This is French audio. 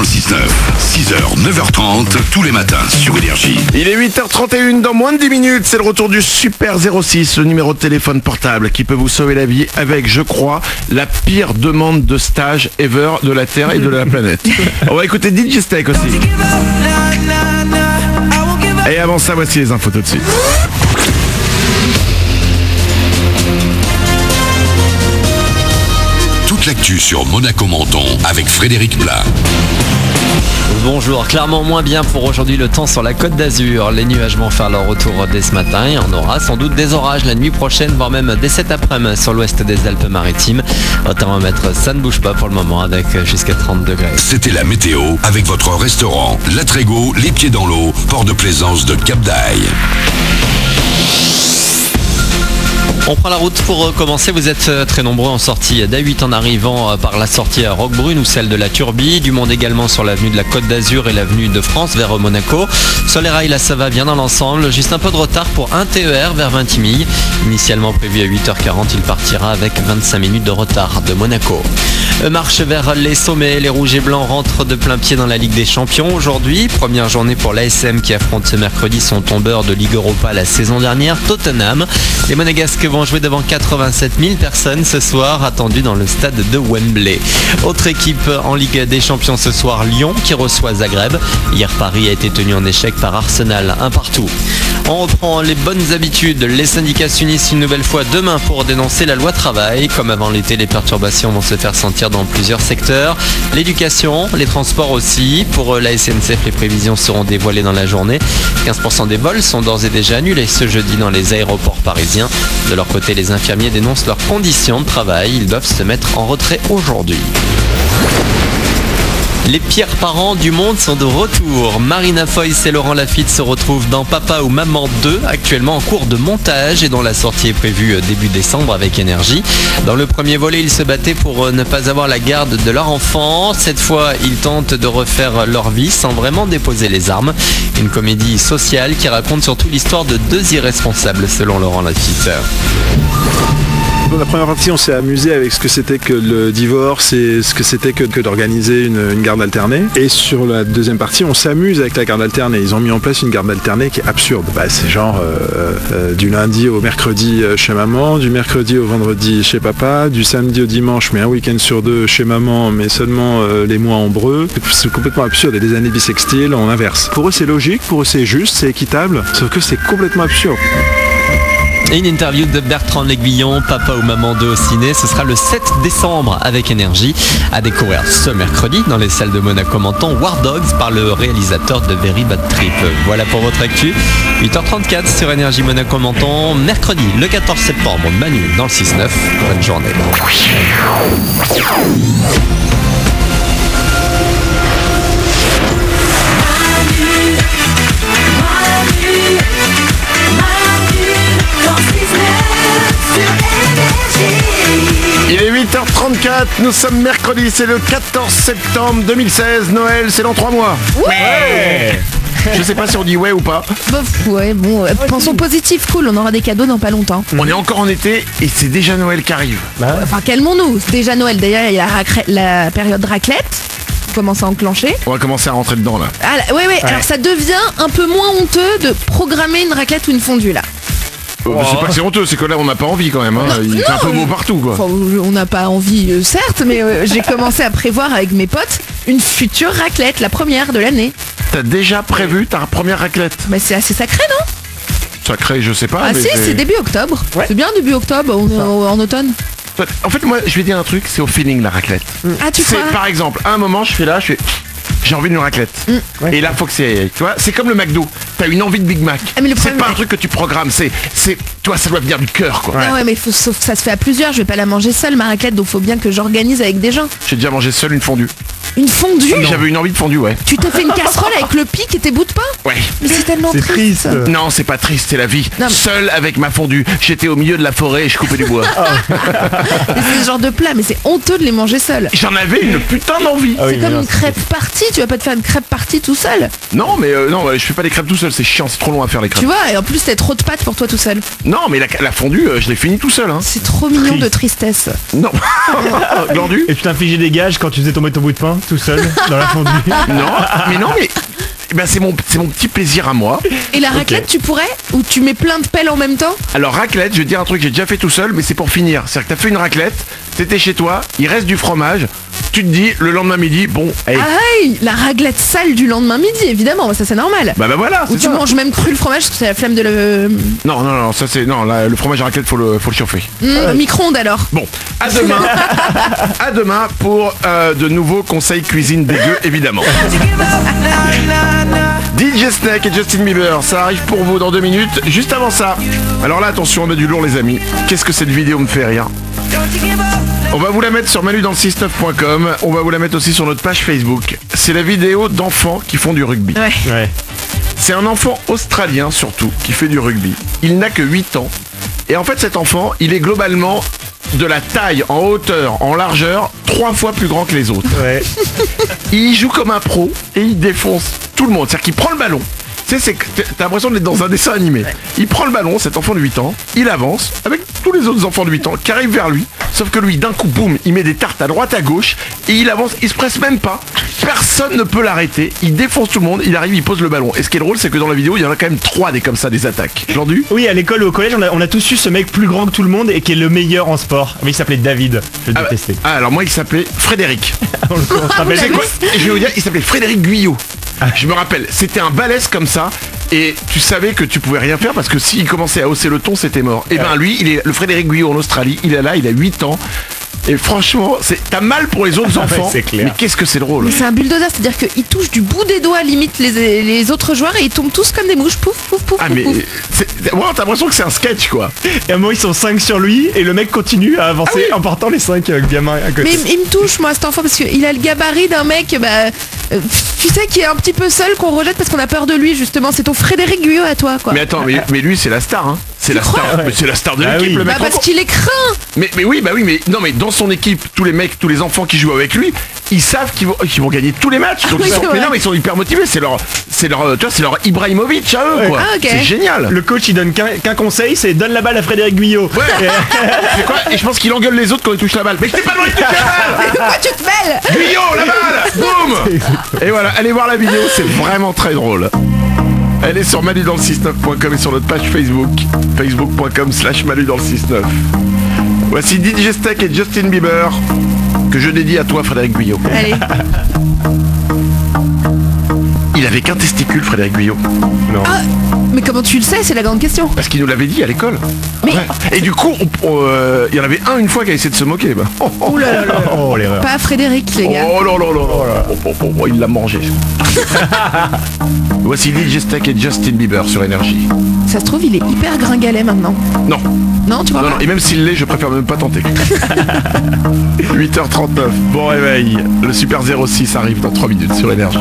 le 6-9. 6h, 9h30, tous les matins sur Énergie. Il est 8h31, dans moins de 10 minutes, c'est le retour du Super 06, le numéro de téléphone portable qui peut vous sauver la vie avec, je crois, la pire demande de stage ever de la Terre et de la planète. On va écouter DJ Steak aussi. Et avant ça, voici les infos tout de suite. Toute l'actu sur Monaco-Menton avec Frédéric Plat. Bonjour, clairement moins bien pour aujourd'hui le temps sur la Côte d'Azur. Les nuages vont faire leur retour dès ce matin et on aura sans doute des orages la nuit prochaine, voire même dès cet après-midi sur l'ouest des Alpes-Maritimes. Au thermomètre, ça ne bouge pas pour le moment avec jusqu'à 30 degrés. C'était la météo avec votre restaurant La Trégo, les pieds dans l'eau, port de plaisance de Cap d'Aille. On prend la route pour commencer. Vous êtes très nombreux en sortie d'A8 en arrivant par la sortie à Roquebrune ou celle de la Turbie. Du monde également sur l'avenue de la Côte d'Azur et l'avenue de France vers Monaco. Sur les rails, là ça va bien dans l'ensemble. Juste un peu de retard pour un TER vers Vintimille. Initialement prévu à 8h40, il partira avec 25 minutes de retard de Monaco. Marche vers les sommets. Les rouges et blancs rentrent de plein pied dans la Ligue des Champions aujourd'hui. Première journée pour l'ASM qui affronte ce mercredi son tombeur de Ligue Europa la saison dernière, Tottenham. Les Monégasques vont jouer devant 87 000 personnes ce soir, attendues dans le stade de Wembley. Autre équipe en Ligue des Champions ce soir, Lyon qui reçoit Zagreb. Hier, Paris a été tenu en échec par Arsenal, 1-1. On reprend les bonnes habitudes. Les syndicats s'unissent une nouvelle fois demain pour dénoncer la loi travail. Comme avant l'été, les perturbations vont se faire sentir dans plusieurs secteurs. L'éducation, les transports aussi. Pour la SNCF, les prévisions seront dévoilées dans la journée. 15% des vols sont d'ores et déjà annulés ce jeudi dans les aéroports parisiens. De leur côté, les infirmiers dénoncent leurs conditions de travail. Ils doivent se mettre en retrait aujourd'hui. Les pires parents du monde sont de retour. Marina Foïs et Laurent Lafitte se retrouvent dans Papa ou Maman 2, actuellement en cours de montage et dont la sortie est prévue début décembre avec Énergie. Dans le premier volet, ils se battaient pour ne pas avoir la garde de leur enfant. Cette fois, ils tentent de refaire leur vie sans vraiment déposer les armes. Une comédie sociale qui raconte surtout l'histoire de deux irresponsables, selon Laurent Lafitte. Dans la première partie, on s'est amusé avec ce que c'était que le divorce et ce que c'était que d'organiser une garde alternée. Et sur la deuxième partie, on s'amuse avec la garde alternée. Ils ont mis en place une garde alternée qui est absurde. C'est genre du lundi au mercredi chez maman, du mercredi au vendredi chez papa, du samedi au dimanche, mais un week-end sur deux chez maman, mais seulement les mois en breu. C'est complètement absurde. Et des années bissextiles, on inverse. Pour eux, c'est logique, pour eux, c'est juste, c'est équitable, sauf que c'est complètement absurde. Et une interview de Bertrand L'Aiguillon, Papa ou Maman 2 au ciné, ce sera le 7 décembre avec Énergie, à découvrir ce mercredi dans les salles de Monaco-Menton, War Dogs par le réalisateur de Very Bad Trip. Voilà pour votre actu, 8h34 sur Énergie Monaco-Menton, mercredi le 14 septembre, Manu dans le 6-9, bonne journée. Il est 8h34, nous sommes mercredi, c'est le 14 septembre 2016, Noël, c'est dans 3 mois. Ouais. Je sais pas si on dit ouais ou pas. Bof, ouais, bon, pensons positif, cool, on aura des cadeaux dans pas longtemps. On est encore en été et c'est déjà Noël qui arrive. Enfin, calmons-nous, c'est déjà Noël, d'ailleurs il y a la période raclette, on commence à enclencher. On va commencer à rentrer dedans là. Ouais, alors ça devient un peu moins honteux de programmer une raclette ou une fondue là. C'est pas si honteux, c'est que là on n'a pas envie quand même, hein. Il fait un peu beau partout quoi. Enfin, on n'a pas envie certes, mais j'ai commencé à prévoir avec mes potes une future raclette, la première de l'année. T'as déjà prévu ta première raclette? Bah c'est assez sacré non? Sacré je sais pas. Ah si, c'est début octobre. Ouais. C'est bien début octobre, on est en automne. En fait moi je vais dire un truc, c'est au feeling la raclette. Ah tu crois? Par exemple, à un moment je fais j'ai envie d'une raclette. Et là faut que tu vois, c'est comme le McDo. T'as une envie de Big Mac. Ah, mais c'est pas un truc que tu programmes, toi ça doit venir du cœur quoi. Ouais, mais sauf que ça se fait à plusieurs, je vais pas la manger seule ma raclette, donc faut bien que j'organise avec des gens. J'ai déjà mangé seul une fondue. Une fondue? J'avais une envie de fondue, ouais. Tu t'es fait une casserole avec le pic et tes bouts de pain? Ouais. Mais c'est tellement triste. Non, c'est pas triste, c'est la vie. Non, mais... Seul avec ma fondue. J'étais au milieu de la forêt et je coupais du bois. C'est ce genre de plat, mais c'est honteux de les manger seuls. J'en avais une putain d'envie. C'est comme une crêpe party, tu vas pas te faire une crêpe party tout seul. Non, mais non, je fais pas des crêpes tout seul, c'est chiant, c'est trop long à faire les crêpes. Tu vois, et en plus t'as trop de pâtes pour toi tout seul. Non, mais la fondue, je l'ai fini tout seul. Hein. C'est trop mignon de tristesse. Non. Glandu. Et tu t'infligeais des gages quand tu faisais tomber ton bout de pain? tout seul, dans la fondue. Mais ben c'est mon petit plaisir à moi. Et la raclette, tu pourrais? Ou tu mets plein de pelles en même temps? Alors raclette, je vais te dire un truc que j'ai déjà fait tout seul, mais c'est pour finir. C'est-à-dire que t'as fait une raclette, t'étais chez toi, il reste du fromage, tu te dis le lendemain midi, bon, hey. Aïe, la raclette sale du lendemain midi, évidemment, ça c'est normal. Bah voilà, Ou c'est tu ça. manges même cru le fromage parce que c'est la flemme de le... Non, ça c'est... Non, là, le fromage à raclette, faut le chauffer. Micro-ondes alors. Bon, à demain. À demain pour de nouveaux conseils cuisine dégueux, évidemment. DJ Snake et Justin Bieber, ça arrive pour vous dans 2 minutes. Juste avant ça, alors là, attention, on a du lourd les amis. Qu'est-ce que cette vidéo me fait rire? On va vous la mettre sur manudansle69.com. On va vous la mettre aussi sur notre page Facebook. C'est la vidéo d'enfants qui font du rugby. Ouais. C'est un enfant australien surtout qui fait du rugby. Il n'a que 8 ans. Et en fait cet enfant, il est globalement de la taille, en hauteur, en largeur, 3 fois plus grand que les autres. Ouais. Il joue comme un pro et il défonce tout le monde. C'est-à-dire qu'il prend le ballon. Tu sais, t'as l'impression d'être dans un dessin animé. Il prend le ballon, cet enfant de 8 ans, il avance avec tous les autres enfants de 8 ans qui arrivent vers lui. Sauf que lui, d'un coup, boum, il met des tartes à droite, à gauche et il avance, il se presse même pas. Personne ne peut l'arrêter. Il défonce tout le monde, il arrive, il pose le ballon. Et ce qui est drôle, c'est que dans la vidéo, il y en a quand même 3 des comme ça, des attaques. Vendu ? Oui, à l'école ou au collège, on a tous eu ce mec plus grand que tout le monde et qui est le meilleur en sport. Mais il s'appelait David, je le détestais. Alors moi, il s'appelait Frédéric. On se rappelle C'est quoi ? Je vais vous dire, il s'appelait Frédéric Guyot. Je me rappelle, c'était un balèze comme ça. Et tu savais que tu pouvais rien faire parce que s'il commençait à hausser le ton, c'était mort. Et ben lui, il est le Frédéric Guyot en Australie, il est là, il a 8 ans. Et franchement, t'as mal pour les autres enfants. c'est clair. Mais qu'est-ce que c'est drôle. Mais c'est un bulldozer, c'est-à-dire qu'il touche du bout des doigts limite les autres joueurs et ils tombent tous comme des mouches. Pouf, pouf, pouf, Ah pouf, mais pouf. t'as l'impression que c'est un sketch quoi. Et à un moment, ils sont 5 sur lui et le mec continue à avancer en portant les 5 gamins à côté. Mais il me touche moi cet enfant parce qu'il a le gabarit d'un mec tu sais qui est un petit peu seul qu'on rejette parce qu'on a peur de lui justement. C'est ton Frédéric Guyot à toi quoi. Mais attends, mais lui c'est la star hein. C'est la star. Mais c'est la star de Ah l'équipe oui. le mec. Bah parce qu'il est craint. Mais oui, non mais dans son équipe, tous les mecs, tous les enfants qui jouent avec lui, ils savent qu'ils vont gagner tous les matchs. Donc oui, c'est mais vrai. non mais ils sont hyper motivés, c'est leur Ibrahimovic à eux quoi. Ah, ok. C'est génial. Le coach il donne qu'un conseil, c'est donne la balle à Frédéric Guyot. Ouais. C'est quoi? Et je pense qu'il engueule les autres quand ils touchent la balle. Mais je t'ai pas demandé de toucher la balle. Pourquoi tu te mêles? Guyot, la balle. Boum. Et voilà, allez voir la vidéo, c'est vraiment très drôle. Elle est sur manudansle69.com et sur notre page Facebook, facebook.com/manudansle69. Voici DJ Steak et Justin Bieber, que je dédie à toi Frédéric Guyot. Allez. Il avait qu'un testicule Frédéric Guyot. Non. Ah, mais comment tu le sais? C'est la grande question. Parce qu'il nous l'avait dit à l'école. Mais- Ouais. Et du coup, il y en avait un une fois qui a essayé de se moquer. Bah. Ouh là là là. Oh l'erreur. Pas Frédéric les gars. Oh là là là. Oh, il l'a mangé. Voici DJ Steak et Justin Bieber sur Énergie. Ça se trouve il est hyper gringalet maintenant. Non. Non tu vois Non, pas? non, et même s'il l'est, je préfère même pas tenter. 8h39, bon réveil. Le Super 06 arrive dans 3 minutes sur Énergie.